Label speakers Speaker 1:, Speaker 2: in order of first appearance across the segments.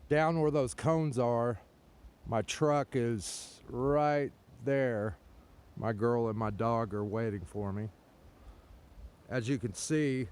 Speaker 1: Down where those cones are, my truck is right there. My girl and my dog are waiting for me. As you can see,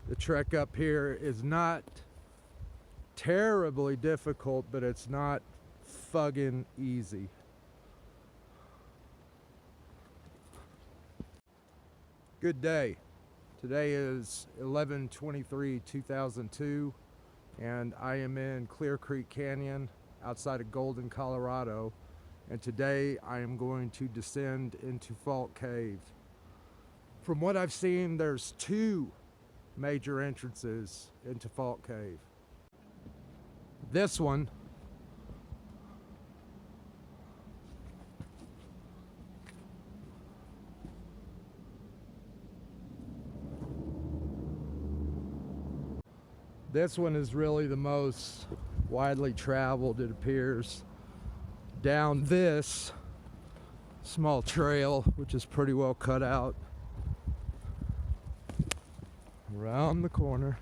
Speaker 1: the trek up here is not terribly difficult, but it's not fucking easy. Good day. Today is 11/23/2002, and I am in Clear Creek Canyon outside of Golden, Colorado, and today I am going to descend into Fault Cave. From what I've seen, there's two major entrances into Fault Cave. This one is really the most widely traveled, it appears. Down this small trail, which is pretty well cut out, around the corner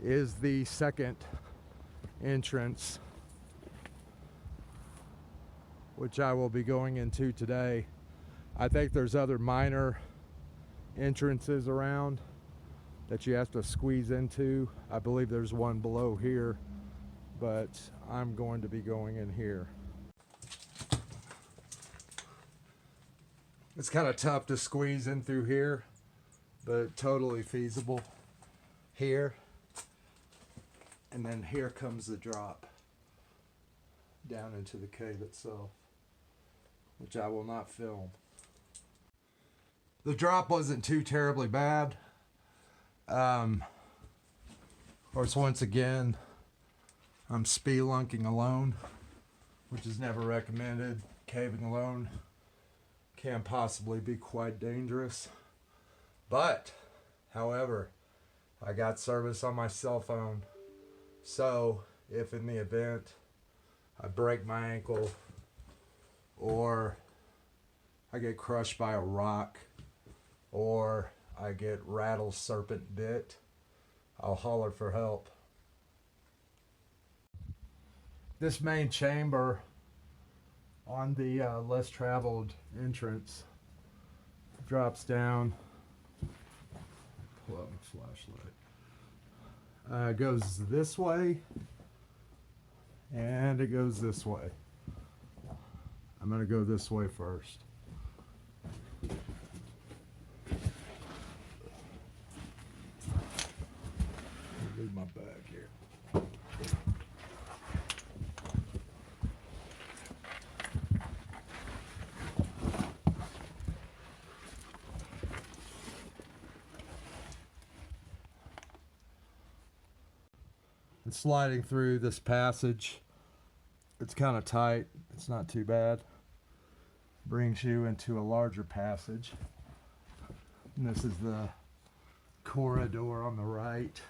Speaker 1: is the second entrance, which I will be going into today. I think there's other minor entrances around that you have to squeeze into. I believe there's one below here, but I'm going to be going in here. It's kind of tough to squeeze in through here, but totally feasible here. And then here comes the drop down into the cave itself, which I will not film. The drop wasn't too terribly bad. Of course, once again, I'm spelunking alone, which is never recommended. Caving alone can possibly be quite dangerous. But, however, I got service on my cell phone. So, if in the event I break my ankle or I get crushed by a rock or I get rattle serpent bit, I'll holler for help. This main chamber on the less traveled entrance drops down. Pull out my flashlight. Goes this way and it goes this way. I'm gonna go this way first. Leave my bag here. And sliding through this passage, it's kind of tight. It's not too bad. Brings you into a larger passage. And this is the corridor on the right.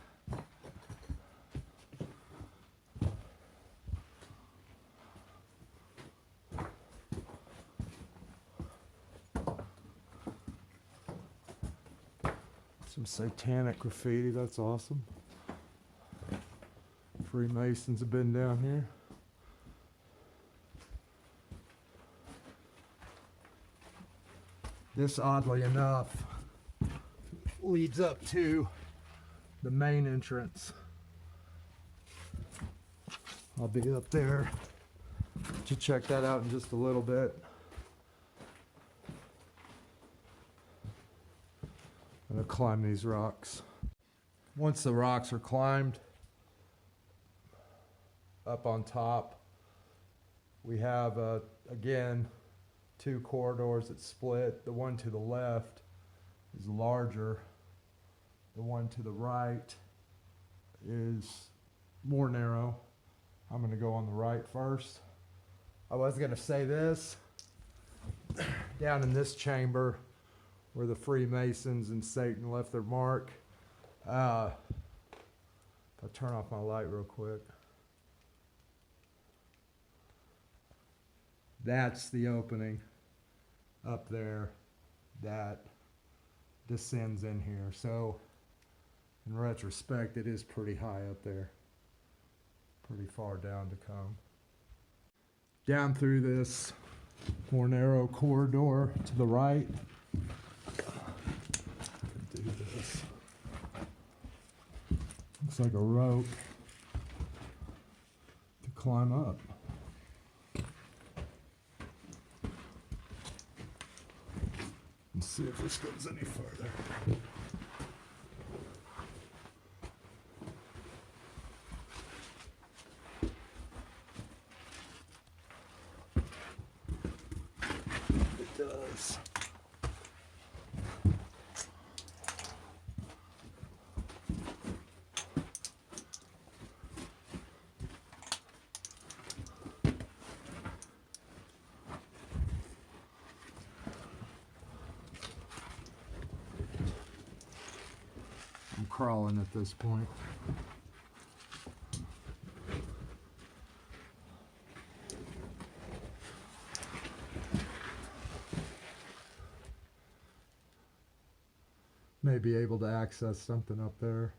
Speaker 1: Some satanic graffiti, that's awesome. Freemasons have been down here. This, oddly enough, leads up to the main entrance. I'll be up there to check that out in just a little bit. I'm gonna climb these rocks. Once the rocks are climbed, up on top, we have, again, two corridors that split. The one to the left is larger. The one to the right is more narrow. I'm going to go on the right first. I was going to say this. Down in this chamber where the Freemasons and Satan left their mark. If I turn off my light real quick. That's the opening up there that descends in here. So In retrospect, it is pretty high up there. Pretty far down to come. Down through this more narrow corridor to the right. Do this. Looks like a rope to climb up. Let's see if this goes any further. It does. I'm crawling at this point. May be able to access something up there.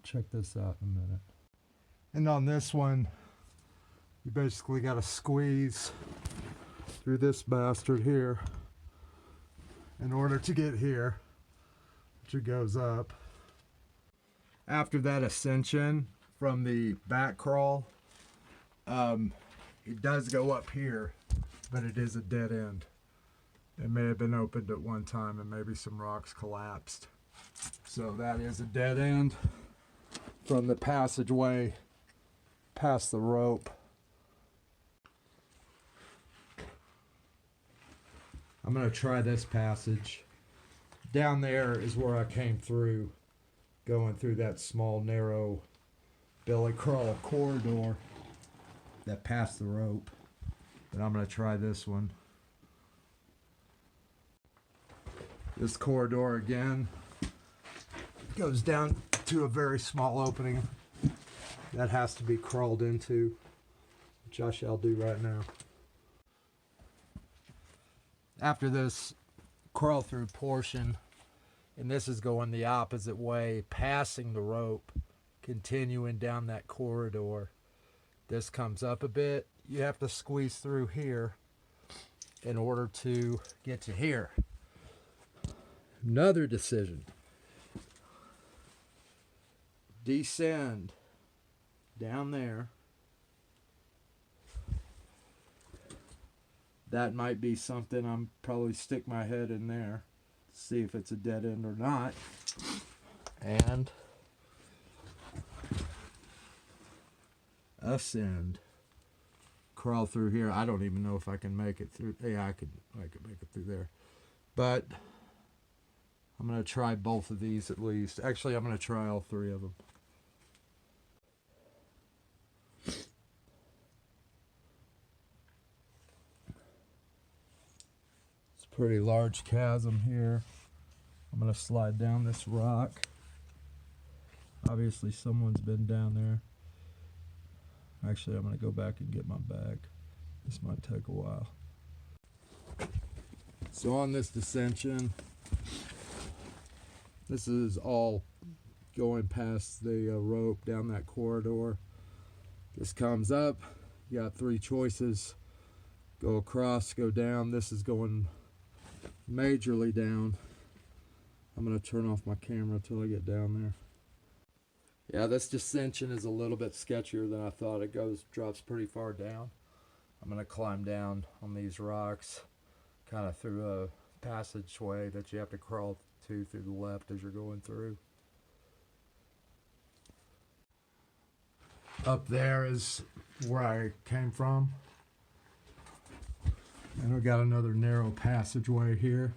Speaker 1: Check this out in a minute. And on this one, you basically got to squeeze through this bastard here in order to get here, which it goes up. After that ascension from the back crawl, it does go up here, but it is a dead end. It may have been opened at one time and maybe some rocks collapsed. So that is a dead end from the passageway past the rope. I'm going to try this passage. Down there is where I came through, going through that small narrow belly crawl corridor that passed the rope. But I'm going to try this one. This corridor again goes down to a very small opening that has to be crawled into, which I shall do right now. After this crawl through portion, and this is going the opposite way, passing the rope, continuing down that corridor. This comes up a bit. You have to squeeze through here in order to get to here. Another decision. Descend down there. That might be something I'm probably stick my head in there, see if it's a dead end or not. And ascend. Crawl through here. I don't even know if I can make it through. Yeah, I could make it through there. But I'm going to try both of these at least. Actually, I'm going to try all three of them. It's a pretty large chasm here. I'm going to slide down this rock. Obviously, someone's been down there. Actually, I'm going to go back and get my bag. This might take a while. So on this descension, this is all going past the rope down that corridor. This comes up. You got three choices. Go across, go down. This is going majorly down. I'm going to turn off my camera until I get down there. Yeah, this descension is a little bit sketchier than I thought. It drops pretty far down. I'm going to climb down on these rocks, kind of through a passageway that you have to crawl to through the left as you're going through. Up there is where I came from. And we got another narrow passageway here.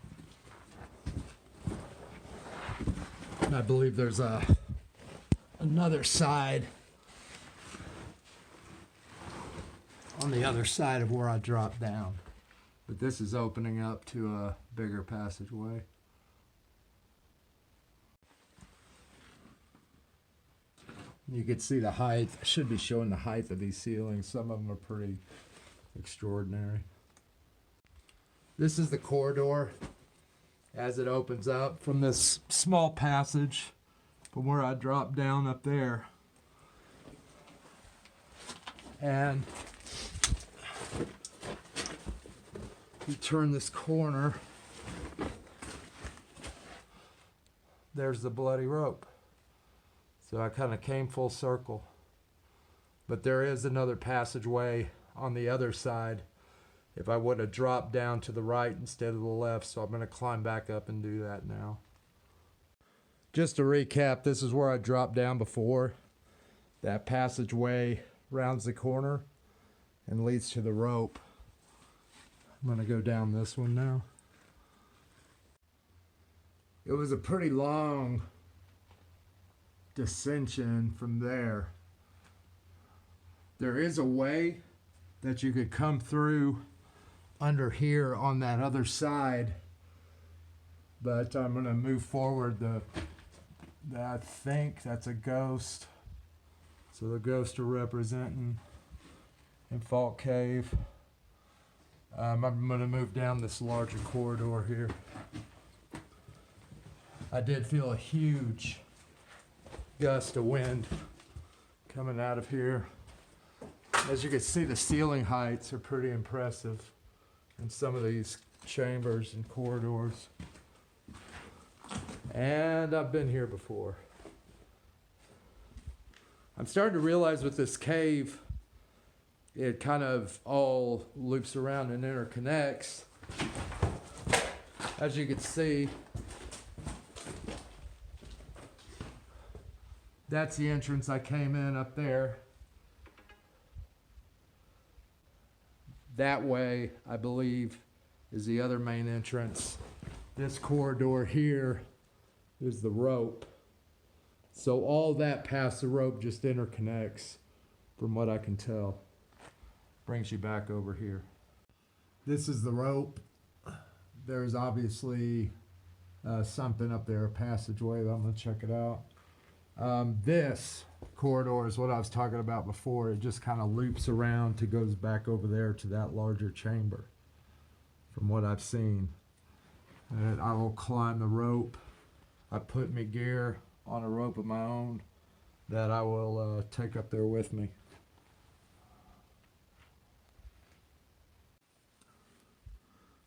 Speaker 1: I believe there's another side on the other side of where I dropped down. But this is opening up to a bigger passageway. You can see the height. I should be showing the height of these ceilings. Some of them are pretty extraordinary. This is the corridor as it opens up from this small passage from where I dropped down up there. And you turn this corner, there's the bloody rope. So I kind of came full circle. But there is another passageway on the other side if I would have dropped down to the right instead of the left. So I'm going to climb back up and do that now. Just to recap, this is where I dropped down before. That passageway rounds the corner and leads to the rope. I'm going to go down this one now. It was a pretty long dissension from there. There is a way that you could come through under here on that other side, but I'm going to move forward. I think that's a ghost. So the ghosts are representing in Fault Cave. I'm going to move down this larger corridor here. I did feel a huge gust of wind coming out of here. As you can see, the ceiling heights are pretty impressive in some of these chambers and corridors. And I've been here before. I'm starting to realize with this cave, it kind of all loops around and interconnects. As you can see, that's the entrance I came in up there. That way, I believe, is the other main entrance. This corridor here is the rope. So all that past the rope just interconnects, from what I can tell. Brings you back over here. This is the rope. There's obviously something up there, a passageway, but I'm gonna check it out. This corridor is what I was talking about before. It just kind of loops around to goes back over there to that larger chamber, from what I've seen. And I will climb the rope. I put my gear on a rope of my own that I will take up there with me.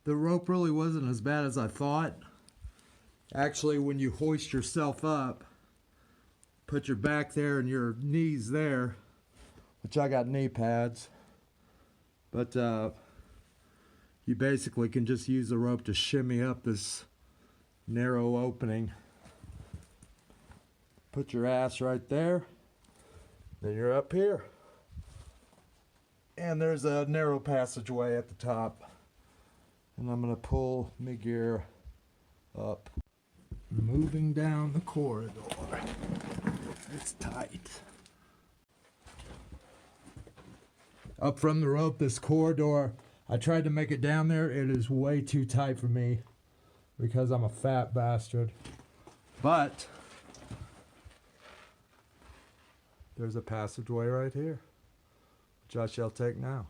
Speaker 1: The rope really wasn't as bad as I thought. Actually, when you hoist yourself up, put your back there and your knees there, which I got knee pads, but you basically can just use the rope to shimmy up this narrow opening. Put your ass right there, then you're up here. And there's a narrow passageway at the top. And I'm going to pull my gear up. Moving down the corridor. It's tight. Up from the rope, this corridor, I tried to make it down there. It is way too tight for me because I'm a fat bastard. But there's a passageway right here, which I shall take now.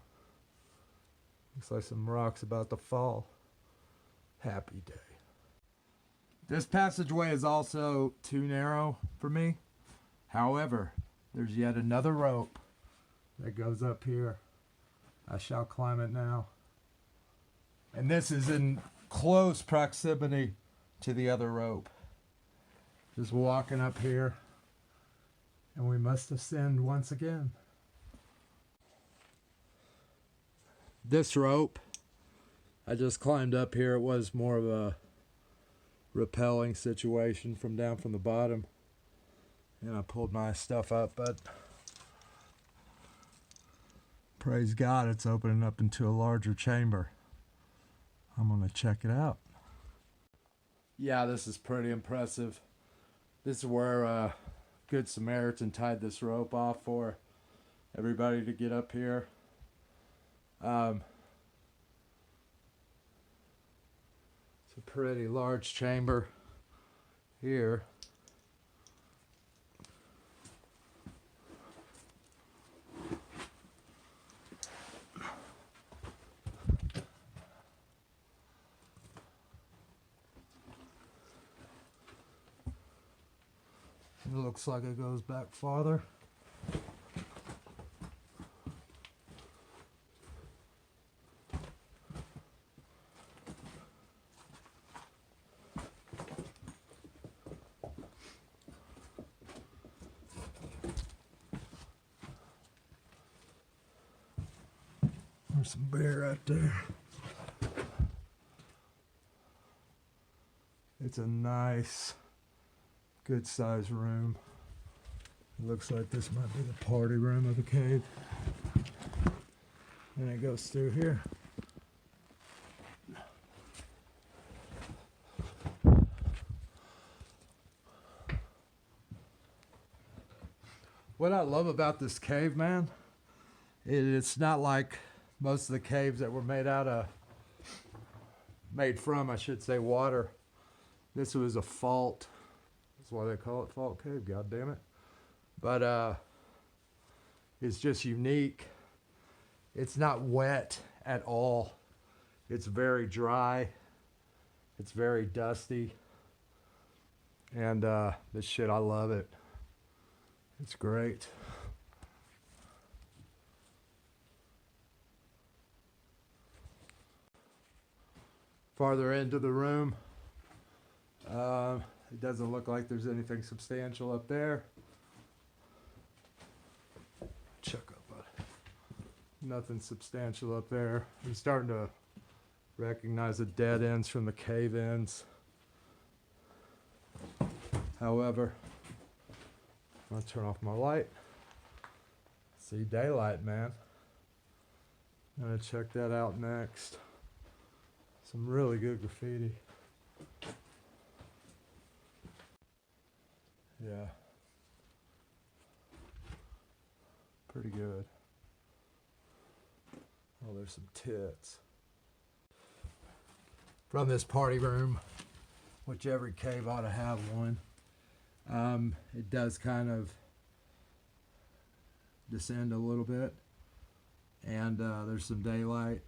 Speaker 1: Looks like some rocks about to fall. Happy day. This passageway is also too narrow for me. However, there's yet another rope that goes up here. I shall climb it now. And this is in close proximity to the other rope. Just walking up here, and we must ascend once again. This rope, I just climbed up here. It was more of a rappelling situation from down from the bottom. And I pulled my stuff up, but praise God, it's opening up into a larger chamber. I'm gonna check it out. Yeah, this is pretty impressive. This is where Good Samaritan tied this rope off for everybody to get up here. It's a pretty large chamber here. It looks like it goes back farther. There's some bear right there. It's a nice, good sized room. It looks like this might be the party room of the cave. And it goes through here. What I love about this cave, man, it's not like most of the caves that were made from, I should say, water. This was a fault. That's why they call it Fault Cave, god damn it. But it's just unique. It's not wet at all. It's very dry. It's very dusty. And this shit, I love it. It's great. Farther into the room, it doesn't look like there's anything substantial up there. Check up. Nothing substantial up there. I'm starting to recognize the dead ends from the cave ends. However, I'm gonna turn off my light. See daylight, man. I'm gonna check that out next. Some really good graffiti. Yeah. Pretty good. Oh, there's some tits. From this party room, which every cave ought to have one, it does kind of descend a little bit. And there's some daylight.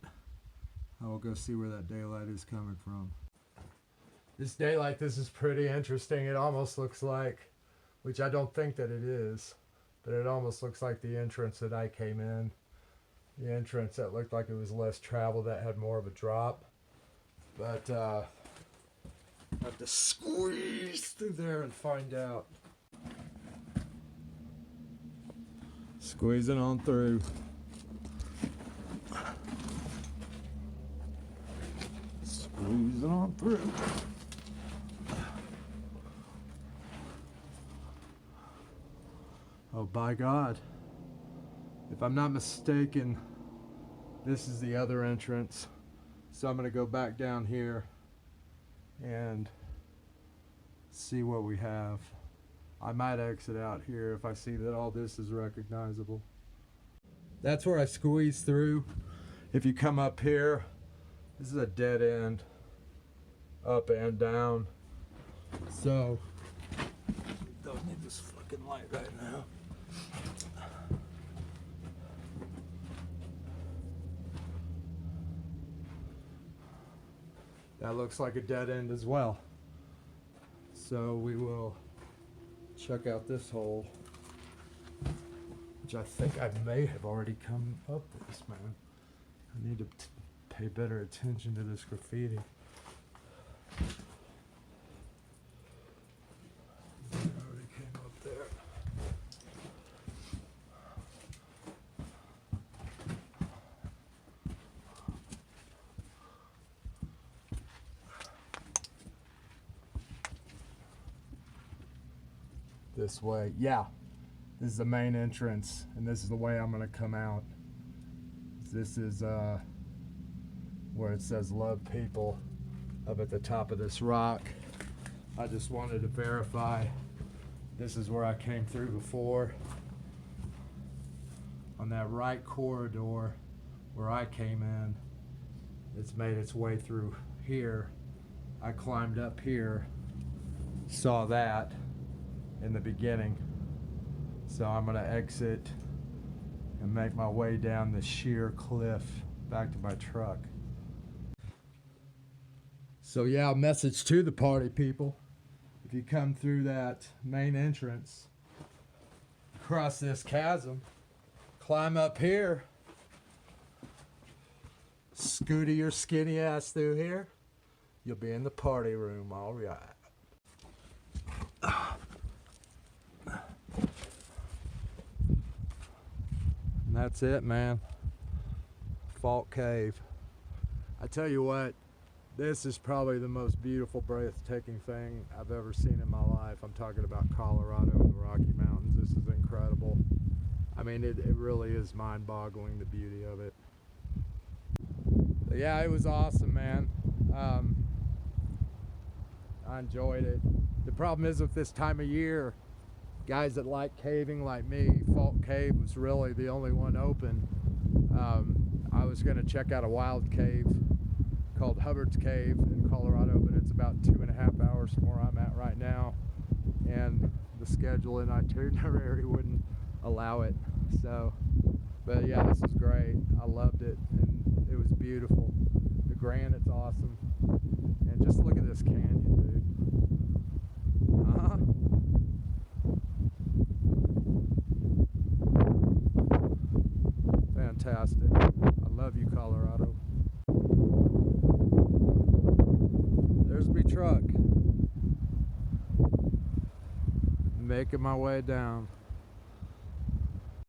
Speaker 1: I will go see where that daylight is coming from. This daylight, this is pretty interesting. It almost looks like, which I don't think that it is, but it almost looks like the entrance that I came in. The entrance that looked like it was less traveled, that had more of a drop. But I have to squeeze through there and find out. Squeezing on through. Squeezing on through. Oh, by God. If I'm not mistaken, this is the other entrance. So I'm going to go back down here and see what we have. I might exit out here if I see that all this is recognizable. That's where I squeeze through. If you come up here, this is a dead end, up and down. So, don't need this fucking light right now. That looks like a dead end as well. So we will check out this hole, which I think I may have already come up this, man. I need to pay better attention to this graffiti. I already came up there. This way, yeah. This is the main entrance, and this is the way I'm gonna come out. This is where it says "Love People" up at the top of this rock. I just wanted to verify this is where I came through before. On that right corridor where I came in, it's made its way through here. I climbed up here, saw that in the beginning. So I'm gonna exit and make my way down the sheer cliff back to my truck. So yeah, message to the party people. if you come through that main entrance, cross this chasm, climb up here, scooty your skinny ass through here, you'll be in the party room. All right. And that's it, man. Fault Cave. I tell you what, this is probably the most beautiful, breathtaking thing I've ever seen in my life. I'm talking about Colorado and the Rocky Mountains. This is incredible. I mean, it really is mind-boggling, the beauty of it. But yeah, it was awesome, man. I enjoyed it. The problem is with this time of year, guys that like caving like me, Fault Cave was really the only one open. I was going to check out a wild cave called Hubbard's Cave in Colorado, but it's about 2.5 hours from where I'm at right now, and the schedule and itinerary wouldn't allow it. So, but yeah, this was great. I loved it, and it was beautiful. The granite's awesome, and just look at this canyon, dude. Fantastic. I love you, Colorado. There's my truck. Making my way down.